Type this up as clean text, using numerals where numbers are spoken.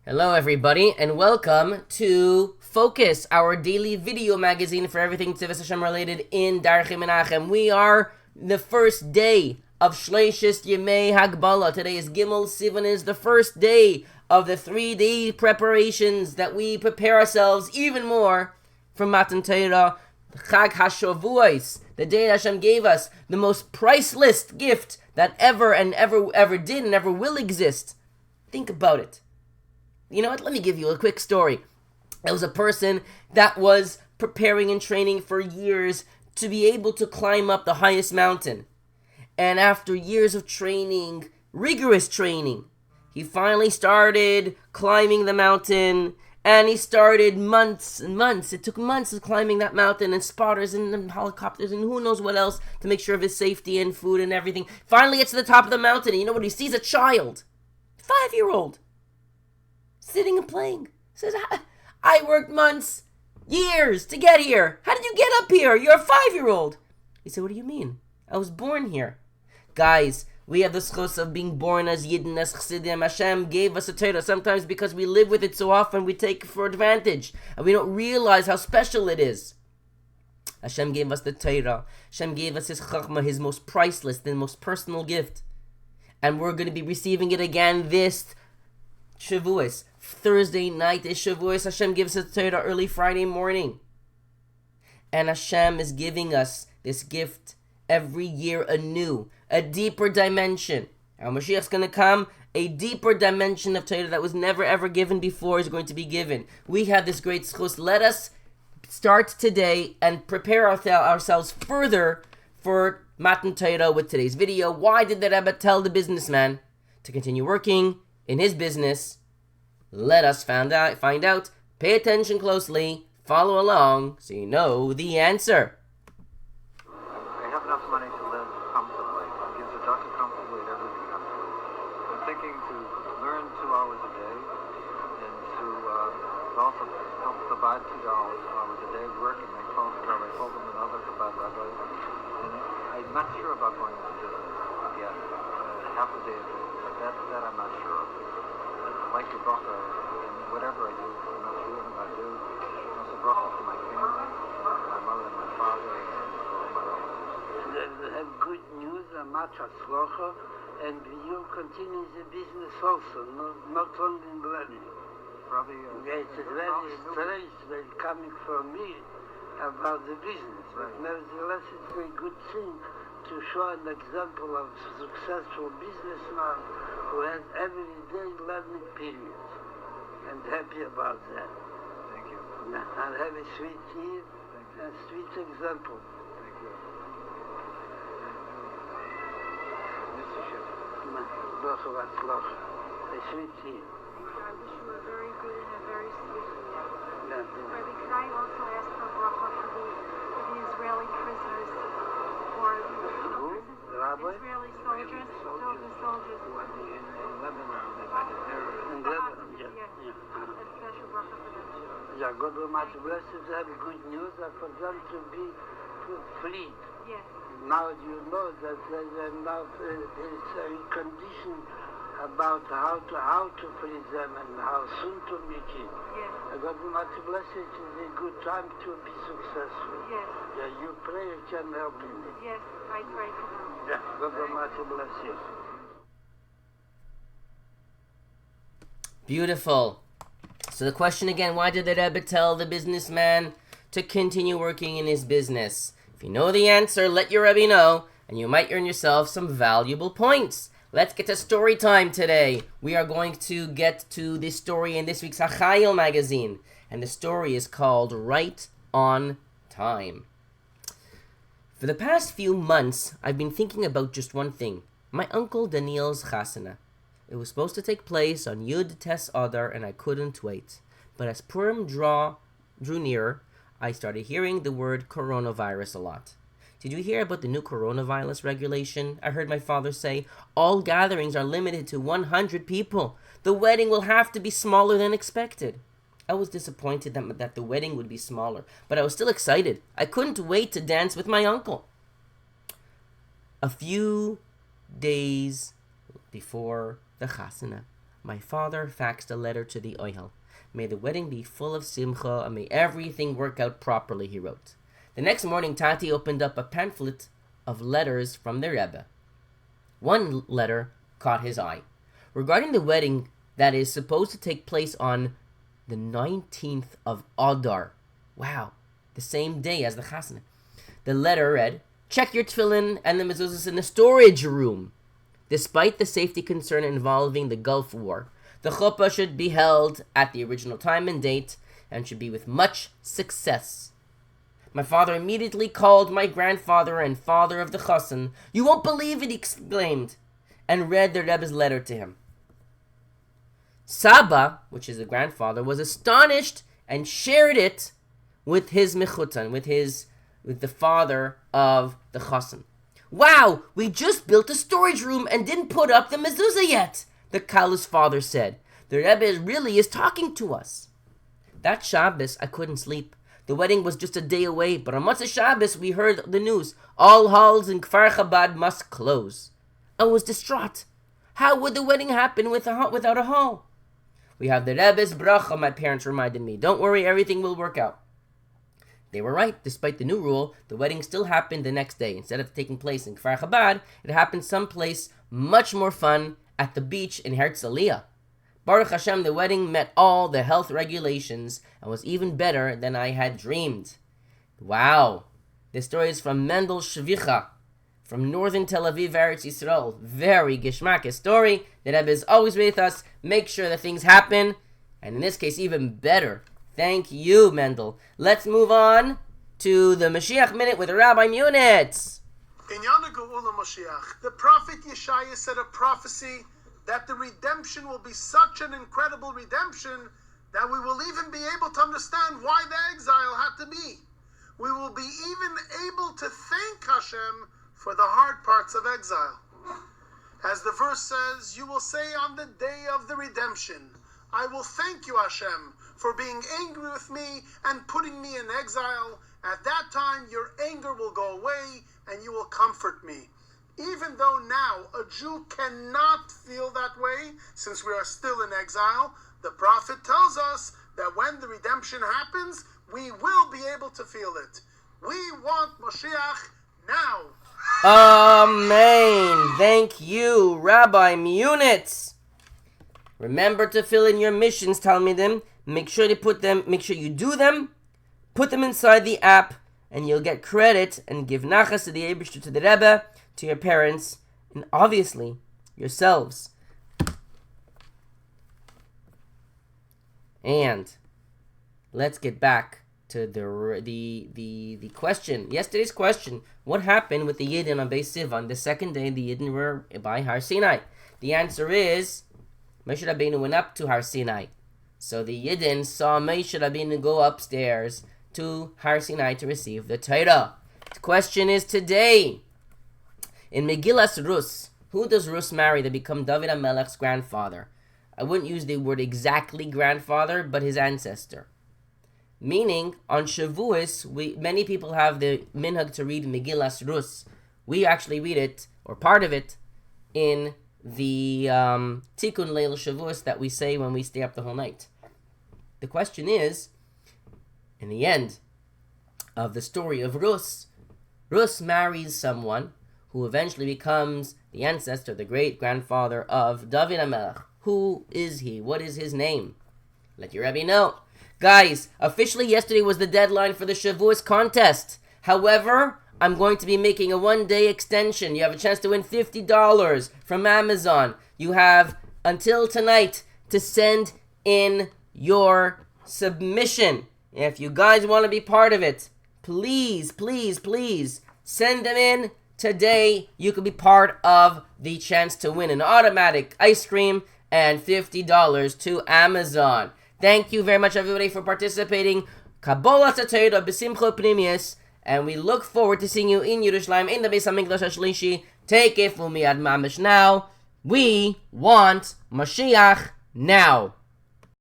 Hello everybody and welcome to Focus, our daily video magazine for everything Tzivos Hashem related in Darchei Menachem. We are the first day of Shleishis Yemei Hagbala. Today is Gimel Sivan, is the first day of the 3-day preparations that we prepare ourselves even more for Matan Torah, Chag HaShavuos, the day that Hashem gave us the most priceless gift that ever did and ever will exist. Think about it. You know what? Let me give you a quick story. There was a person that was preparing and training for years to be able to climb up the highest mountain. And after years of training, rigorous training, he finally started climbing the mountain. And he started months and months. It took months of climbing that mountain, and spotters and helicopters and who knows what else to make sure of his safety and food and everything. Finally gets to the top of the mountain, and you know what? He sees a child, 5-year-old. Sitting and playing. Says, I worked months, years to get here. How did you get up here? You're a 5-year-old. He said, what do you mean? I was born here. Guys, we have the schos of being born as Yidden, as Chassidim. Hashem gave us a Torah. Sometimes because we live with it so often, we take it for advantage. And we don't realize how special it is. Hashem gave us the Torah. Hashem gave us His Chachma, His most priceless, the most personal gift. And we're going to be receiving it again this Shavuos. Thursday night is Shavuos. Hashem gives us Torah early Friday morning. And Hashem is giving us this gift every year anew, a deeper dimension. Our Mashiach's going to come, a deeper dimension of Torah that was never ever given before is going to be given. We have this great schus. Let us start today and prepare ourselves further for Matan Torah with today's video. Why did the Rebbe tell the businessman to continue working in his business? Let us find out. Pay attention closely. Follow along so you know the answer. I have enough money to live comfortably. I give the doctor comfortably and everything comfortably. I'm thinking to learn 2 hours a day and to also help Chabad 2 hours a day working. I told them another Chabad rabbi. And I'm not sure about going into business yet. Half a day a day. But that I'm not sure of. I like the bracha in whatever I do. I'm not sure what I do. Also bracha for my family, my mother and my father, and for my relatives. They have good news and much atzlocha, and you continue the business also, not only in learning. Probably, It's very strange when coming from me about the business, but nevertheless it's a very good thing to show an example of successful businessman who has every day learning period, and happy about that. Thank you. And have a sweet year and sweet example. Thank you. Mr. Schiff. Bracha v'atzlocha. A sweet year. I wish you a very good and a very sweet year. Yeah, Rabbi, can I also ask for bracha for the Israeli prisoners or Who? The rabbi? Israeli soldiers? Soldiers. In Lebanon, they had a terrorist. In Lebanon, yeah. A special bracha for them too. Yeah, God will much bless you to have good news and for them to be freed. Yes. Now you know that there is a condition about how to free them and how soon to make it. Yes. God will much bless you. It is a good time to be successful. Yes. Yeah, you pray, you can help in it. Yes. I pray for them. Yeah, God will much bless you. Beautiful. So the question again, why did the Rebbe tell the businessman to continue working in his business? If you know the answer, let your Rebbe know, and you might earn yourself some valuable points. Let's get to story time today. We are going to get to this story in this week's HaChayil magazine, and the story is called Right on Time. For the past few months, I've been thinking about just one thing, my uncle Daniel's chasana. It was supposed to take place on Yud Tes Adar, and I couldn't wait. But as Purim drew nearer, I started hearing the word coronavirus a lot. Did you hear about the new coronavirus regulation? I heard my father say, all gatherings are limited to 100 people. The wedding will have to be smaller than expected. I was disappointed that the wedding would be smaller, but I was still excited. I couldn't wait to dance with my uncle. A few days before the chasana, my father faxed a letter to the Ohel. May the wedding be full of simcha, and may everything work out properly, he wrote. The next morning, Tati opened up a pamphlet of letters from the Rebbe. One letter caught his eye. Regarding the wedding that is supposed to take place on the 19th of Adar. Wow, the same day as the chasna. The letter read, check your tefillin and the mezuzahs in the storage room. Despite the safety concern involving the Gulf War, the chuppah should be held at the original time and date and should be with much success. My father immediately called my grandfather and father of the chassan. You won't believe it, he exclaimed, and read the Rebbe's letter to him. Saba, which is the grandfather, was astonished and shared it with his mechutan, with the father of the chassan. Wow, we just built a storage room and didn't put up the mezuzah yet, the Kal's father said. The Rebbe really is talking to us. That Shabbos, I couldn't sleep. The wedding was just a day away, but on Motzei Shabbos, we heard the news. All halls in Kfar Chabad must close. I was distraught. How would the wedding happen without a hall? We have the Rebbe's bracha, my parents reminded me. Don't worry, everything will work out. They were right. Despite the new rule, the wedding still happened the next day. Instead of taking place in Kfar Chabad, it happened someplace much more fun at the beach in Herzliya. Baruch Hashem, the wedding met all the health regulations and was even better than I had dreamed. Wow. This story is from Mendel Shvicha, from northern Tel Aviv, Eretz Yisrael. Very geschmack story. The Rebbe is always with us. Make sure that things happen. And in this case, even better. Thank you, Mendel. Let's move on to the Mashiach Minute with Rabbi Munitz. In Yana Geula Mashiach, the prophet Yeshaya said a prophecy that the redemption will be such an incredible redemption that we will even be able to understand why the exile had to be. We will be even able to thank Hashem for the hard parts of exile. As the verse says, you will say on the day of the redemption, I will thank you, Hashem, for being angry with me and putting me in exile. At that time, your anger will go away and you will comfort me. Even though now a Jew cannot feel that way, since we are still in exile, the prophet tells us that when the redemption happens, we will be able to feel it. We want Mashiach now. Amen. Thank you, Rabbi Munitz. Remember to fill in your missions, Talmidim. Make sure you do them. Put them inside the app, and you'll get credit and give nachas to the Eibishter, to the Rebbe, to your parents, and obviously yourselves. And let's get back to the question. Yesterday's question: what happened with the Yidden on Beis Sivan? The second day the Yidden were by Har Sinai. The answer is Moshe Rabbeinu went up to Har Sinai. So the Yidden saw Moshe Rabbeinu go upstairs to Har Sinai to receive the Torah. The question is today, in Megillas Rus, who does Rus marry to become David HaMelech's grandfather? I wouldn't use the word exactly grandfather, but his ancestor. Meaning, on Shavuos, many people have the minhag to read Megillas Rus. We actually read it, or part of it, in the Tikkun Leil Shavuos that we say when we stay up the whole night. The question is, in the end of the story of Rus, Rus marries someone who eventually becomes the ancestor, the great-grandfather of David HaMelech. Who is he? What is his name? Let your Rebbe know. Guys, officially yesterday was the deadline for the Shavuos contest. However, I'm going to be making a one-day extension. You have a chance to win $50 from Amazon. You have until tonight to send in your submission. If you guys want to be part of it, please, please, please send them in today. You could be part of the chance to win an automatic ice cream and $50 to Amazon. Thank you very much, everybody, for participating. Kabbalah Torah b'simcha pnimius, and we look forward to seeing you in Yerushalayim in the Beis Hamikdash HaShlishi. Take it from me ad mamish now. We want Mashiach now.